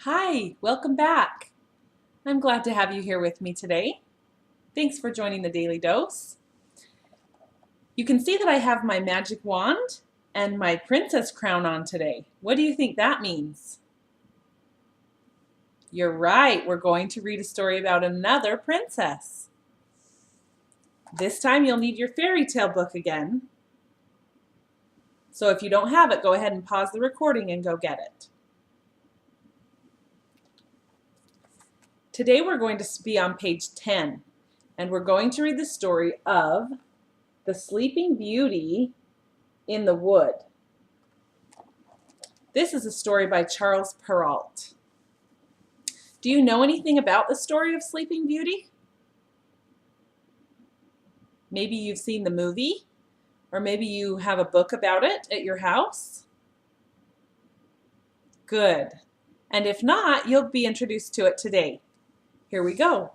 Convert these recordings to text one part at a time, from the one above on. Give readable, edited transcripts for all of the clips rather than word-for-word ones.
Hi, welcome back. I'm glad to have you here with me today. Thanks for joining the Daily Dose. You can see that I have my magic wand and my princess crown on today. What do you think that means? You're right, we're going to read a story about another princess. This time you'll need your fairy tale book again. So if you don't have it, go ahead and pause the recording and go get it. Today we're going to be on page 10, and we're going to read the story of the Sleeping Beauty in the Wood. This is a story by Charles Perrault. Do you know anything about the story of Sleeping Beauty? Maybe you've seen the movie, or maybe you have a book about it at your house. Good. And if not, you'll be introduced to it today. Here we go.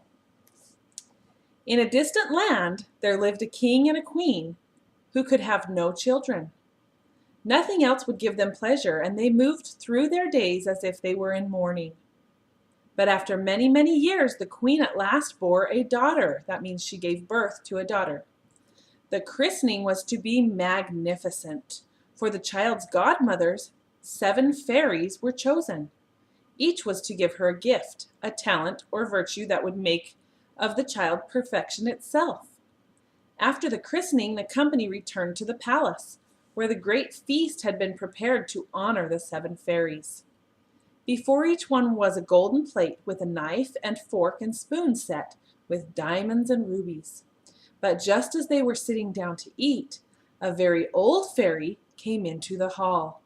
In a distant land, there lived a king and a queen who could have no children. Nothing else would give them pleasure, and they moved through their days as if they were in mourning. But after many, many years, the queen at last bore a daughter. That means she gave birth to a daughter. The christening was to be magnificent. For the child's godmothers, 7 fairies were chosen. Each was to give her a gift, a talent, or virtue that would make of the child perfection itself. After the christening, the company returned to the palace, where the great feast had been prepared to honor the 7 fairies. Before each one was a golden plate with a knife and fork and spoon set with diamonds and rubies. But just as they were sitting down to eat, a very old fairy came into the hall.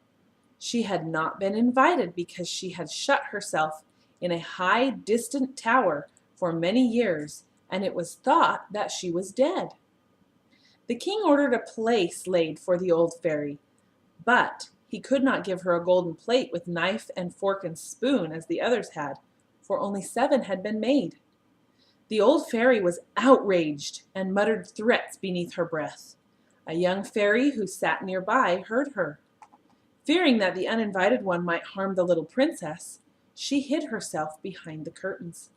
She had not been invited because she had shut herself in a high, distant tower for many years, and it was thought that she was dead. The king ordered a place laid for the old fairy, but he could not give her a golden plate with knife and fork and spoon as the others had, for only 7 had been made. The old fairy was outraged and muttered threats beneath her breath. A young fairy who sat nearby heard her. Fearing that the uninvited one might harm the little princess, she hid herself behind the curtains.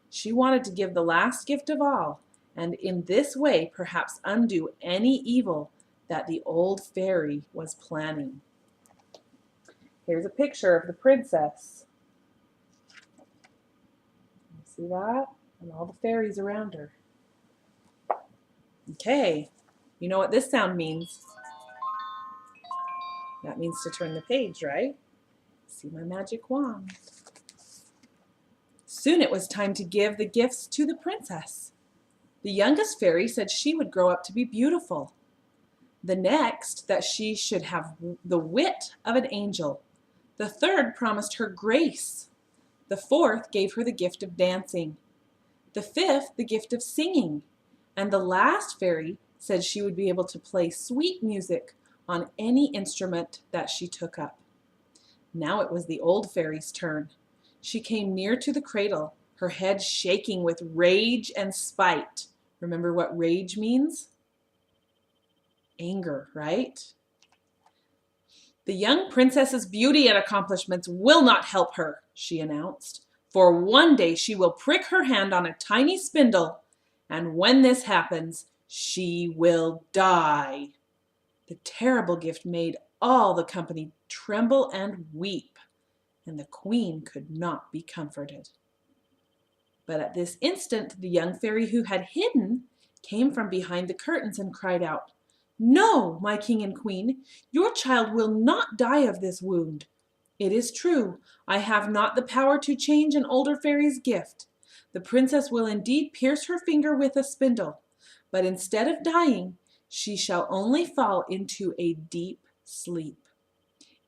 She wanted to give the last gift of all, and in this way perhaps undo any evil that the old fairy was planning. Here's a picture of the princess. See that? And all the fairies around her. Okay, you know what this sound means? That means to turn the page, right? See my magic wand. Soon it was time to give the gifts to the princess. The youngest fairy said she would grow up to be beautiful. The next, that she should have the wit of an angel. The third promised her grace. The fourth gave her the gift of dancing. The fifth, the gift of singing. And the last fairy said she would be able to play sweet music on any instrument that she took up. Now it was the old fairy's turn. She came near to the cradle, her head shaking with rage and spite. Remember what rage means? Anger, right? The young princess's beauty and accomplishments will not help her, she announced, for one day she will prick her hand on a tiny spindle, and when this happens, she will die. The terrible gift made all the company tremble and weep, and the queen could not be comforted. But at this instant, the young fairy who had hidden came from behind the curtains and cried out, "No, my king and queen, your child will not die of this wound. It is true, I have not the power to change an older fairy's gift. The princess will indeed pierce her finger with a spindle, but instead of dying, she shall only fall into a deep sleep.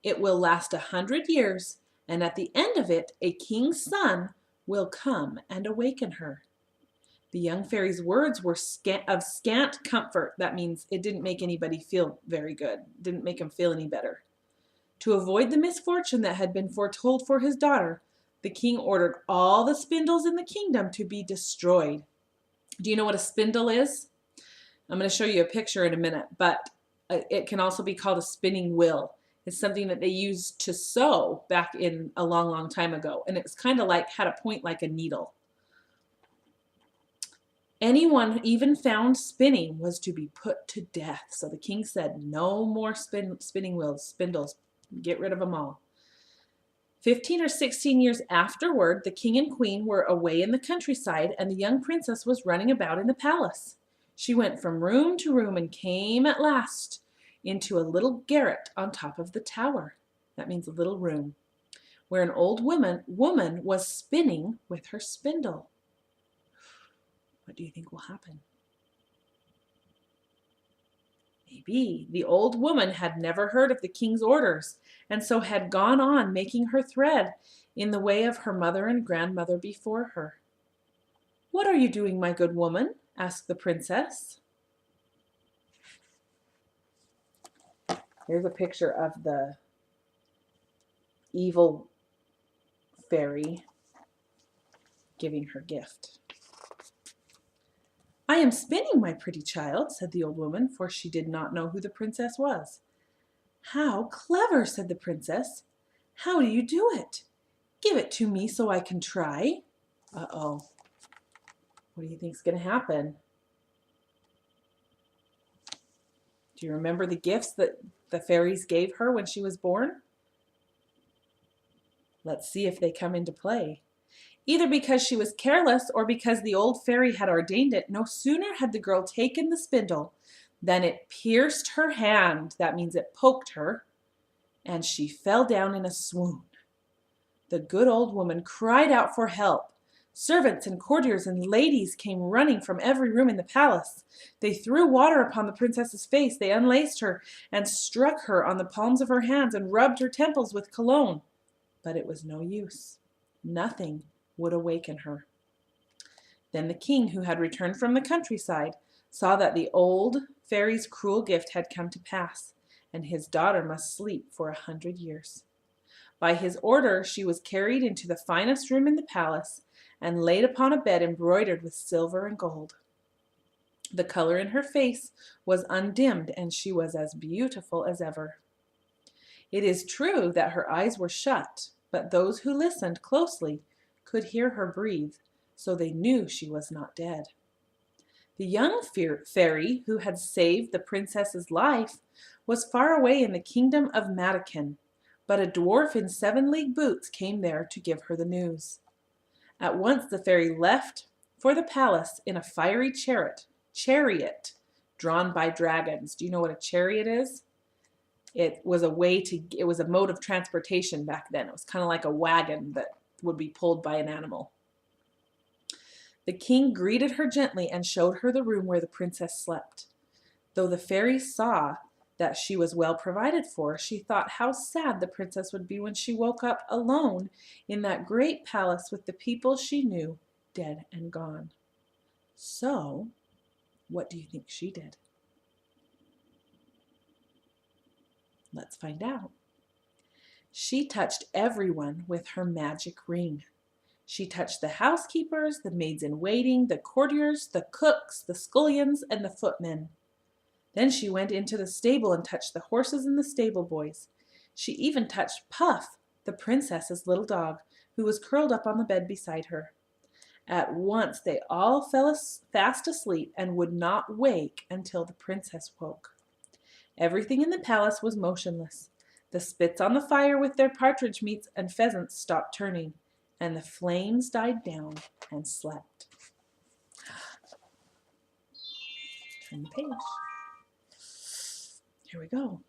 It will last 100 years, and at the end of it, a king's son will come and awaken her." The young fairy's words were of scant comfort. That means it didn't make anybody feel very good. It didn't make him feel any better. To avoid the misfortune that had been foretold for his daughter, the king ordered all the spindles in the kingdom to be destroyed. Do you know what a spindle is? I'm going to show you a picture in a minute, but it can also be called a spinning wheel. It's something that they used to sew back in a long, long time ago. And it's kind of like, had a point like a needle. Anyone even found spinning was to be put to death. So the king said, no more spinning wheels, spindles, get rid of them all. 15 or 16 years afterward, the king and queen were away in the countryside, and the young princess was running about in the palace. She went from room to room and came at last into a little garret on top of the tower. That means a little room, where an old woman was spinning with her spindle. What do you think will happen? Maybe the old woman had never heard of the king's orders, and so had gone on making her thread in the way of her mother and grandmother before her. "What are you doing, my good woman?" asked the princess. Here's a picture of the evil fairy giving her gift. "I am spinning, my pretty child," said the old woman, for she did not know who the princess was. "How clever," said the princess. "How do you do it? Give it to me so I can try." Uh-oh. What do you think's going to happen? Do you remember the gifts that the fairies gave her when she was born? Let's see if they come into play. Either because she was careless or because the old fairy had ordained it, no sooner had the girl taken the spindle than it pierced her hand. That means it poked her, and she fell down in a swoon. The good old woman cried out for help. Servants and courtiers and ladies came running from every room in the palace. They threw water upon the princess's face. They unlaced her and struck her on the palms of her hands and rubbed her temples with cologne. But it was no use. Nothing would awaken her. Then the king, who had returned from the countryside, saw that the old fairy's cruel gift had come to pass, and his daughter must sleep for 100 years. By his order, she was carried into the finest room in the palace and laid upon a bed embroidered with silver and gold. The color in her face was undimmed, and she was as beautiful as ever. It is true that her eyes were shut, but those who listened closely could hear her breathe, so they knew she was not dead. The young fairy who had saved the princess's life was far away in the kingdom of Matakin, but a dwarf in 7-league boots came there to give her the news. At once the fairy left for the palace in a fiery chariot drawn by dragons. Do you know what a chariot is? It was a mode of transportation back then. It was kind of like a wagon that would be pulled by an animal. The king greeted her gently and showed her the room where the princess slept. Though the fairy saw that she was well provided for, she thought how sad the princess would be when she woke up alone in that great palace with the people she knew dead and gone. So, what do you think she did? Let's find out. She touched everyone with her magic ring. She touched the housekeepers, the maids-in-waiting, the courtiers, the cooks, the scullions, and the footmen. Then she went into the stable and touched the horses and the stable boys. She even touched Puff, the princess's little dog, who was curled up on the bed beside her. At once they all fell fast asleep and would not wake until the princess woke. Everything in the palace was motionless. The spits on the fire with their partridge meats and pheasants stopped turning, and the flames died down and slept. Turn the page. Here we go.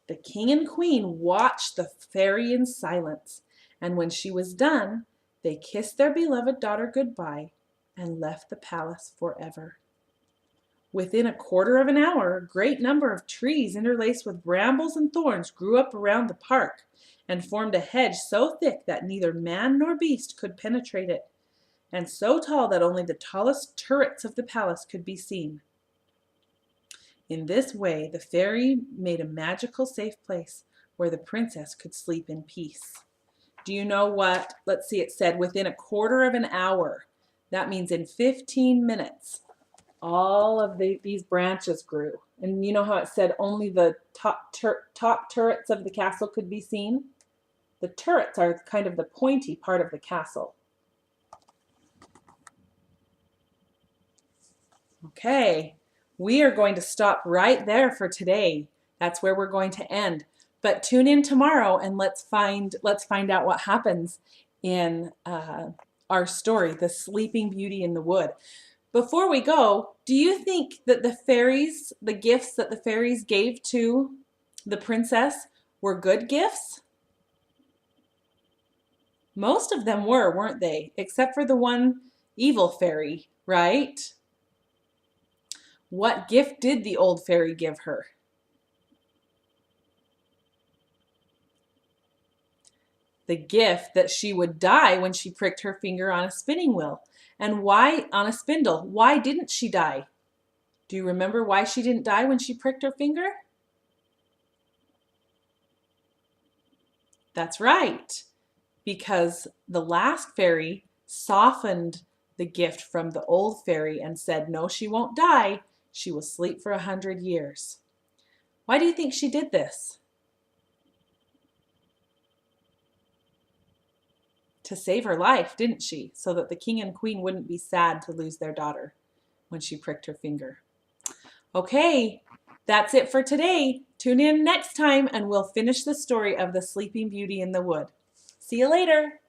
The king and queen watched the fairy in silence, and when she was done, they kissed their beloved daughter goodbye and left the palace forever. Within a quarter of an hour, a great number of trees interlaced with brambles and thorns grew up around the park and formed a hedge so thick that neither man nor beast could penetrate it, and so tall that only the tallest turrets of the palace could be seen. In this way, the fairy made a magical safe place where the princess could sleep in peace. Do you know what? Let's see, it said within a quarter of an hour. That means in 15 minutes. All of these branches grew. And you know how it said only the top turrets of the castle could be seen? The turrets are kind of the pointy part of the castle. Okay, we are going to stop right there for today. That's where we're going to end. But tune in tomorrow and let's find out what happens in our story, The Sleeping Beauty in the Wood. Before we go, do you think that the gifts that the fairies gave to the princess were good gifts? Most of them were, weren't they? Except for the one evil fairy, right? What gift did the old fairy give her? The gift that she would die when she pricked her finger on a spinning wheel. And why on a spindle? Why didn't she die? Do you remember why she didn't die when she pricked her finger? That's right, because the last fairy softened the gift from the old fairy and said, no, she won't die. She will sleep for 100 years. Why do you think she did this? To save her life, didn't she? So that the king and queen wouldn't be sad to lose their daughter when she pricked her finger. Okay, that's it for today. Tune in next time and we'll finish the story of the Sleeping Beauty in the Wood. See you later.